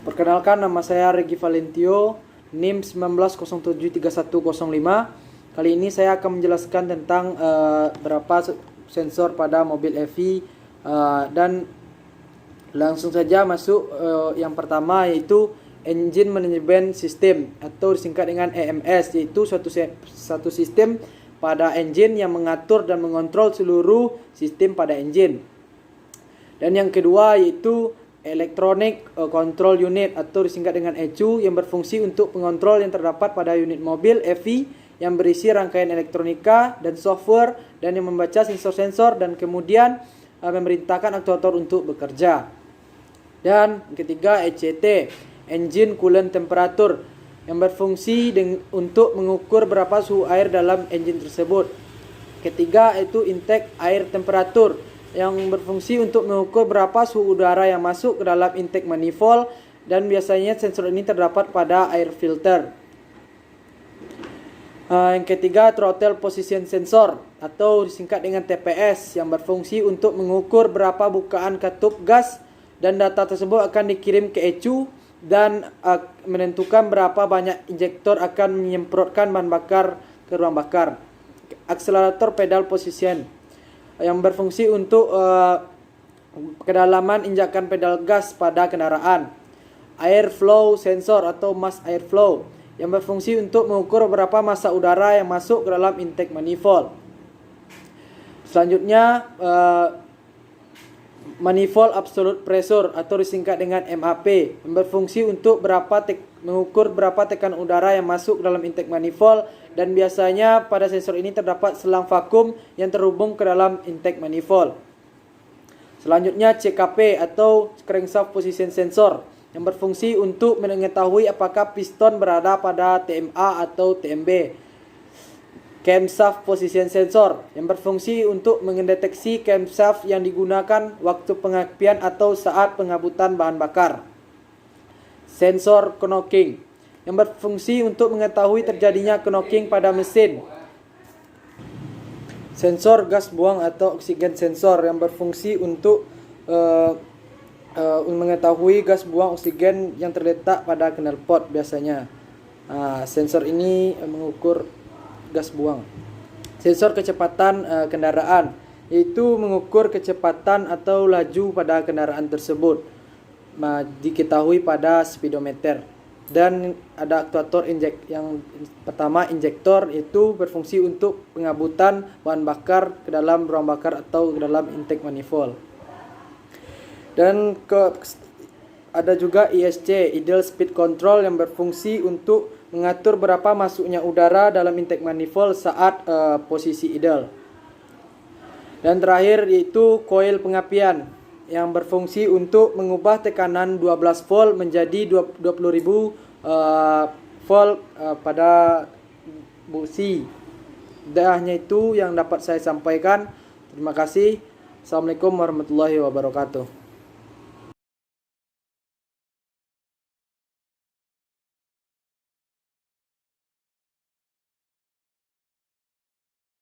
Perkenalkan, nama saya Regi Valentio, NIM 19073105. Kali ini saya akan menjelaskan tentang berapa sensor pada mobil EV, dan langsung saja masuk yang pertama, yaitu Engine Management System atau disingkat dengan EMS, yaitu satu sistem pada engine yang mengatur dan mengontrol seluruh sistem pada engine. Dan yang kedua yaitu Electronic Control Unit atau disingkat dengan ECU, yang berfungsi untuk pengontrol yang terdapat pada unit mobil EV yang berisi rangkaian elektronika dan software dan yang membaca sensor-sensor dan kemudian memerintahkan aktuator untuk bekerja. Dan ketiga ECT, Engine Coolant Temperature, yang berfungsi untuk mengukur berapa suhu air dalam engine tersebut. Ketiga itu Intake Air Temperature, yang berfungsi untuk mengukur berapa suhu udara yang masuk ke dalam intake manifold, dan biasanya sensor ini terdapat pada air filter. Yang ketiga Throttle Position Sensor atau disingkat dengan TPS, yang berfungsi untuk mengukur berapa bukaan katup gas, dan data tersebut akan dikirim ke ECU dan menentukan berapa banyak injektor akan menyemprotkan bahan bakar ke ruang bakar. Accelerator Pedal Position, yang berfungsi untuk kedalaman injakan pedal gas pada kendaraan. Air Flow Sensor atau Mass Air Flow, yang berfungsi untuk mengukur berapa massa udara yang masuk ke dalam intake manifold. Selanjutnya Manifold Absolute Pressure atau disingkat dengan MAP, yang berfungsi untuk mengukur berapa tekanan udara yang masuk dalam intake manifold, dan biasanya pada sensor ini terdapat selang vakum yang terhubung ke dalam intake manifold. Selanjutnya CKP atau Crankshaft Position Sensor, yang berfungsi untuk mengetahui apakah piston berada pada TMA atau TMB. Camshaft Position Sensor, yang berfungsi untuk mendeteksi camshaft yang digunakan waktu pengapian atau saat pengabutan bahan bakar. Sensor Knocking, yang berfungsi untuk mengetahui terjadinya knocking pada mesin. Sensor Gas Buang atau Oksigen Sensor, yang berfungsi untuk mengetahui gas buang oksigen yang terletak pada knalpot biasanya. Sensor ini mengukur gas buang. Sensor kecepatan kendaraan, yaitu mengukur kecepatan atau laju pada kendaraan tersebut, diketahui pada speedometer. Dan ada aktuator yang pertama injektor, itu berfungsi untuk pengabutan bahan bakar ke dalam ruang bakar atau ke dalam intake manifold. Dan ada juga ISC, Ideal Speed Control, yang berfungsi untuk mengatur berapa masuknya udara dalam intake manifold saat posisi ideal. Dan terakhir yaitu Coil Pengapian, yang berfungsi untuk mengubah tekanan 12 volt menjadi 20.000 volt pada busi. Hanya itu yang dapat saya sampaikan. Terima kasih. Assalamualaikum warahmatullahi wabarakatuh.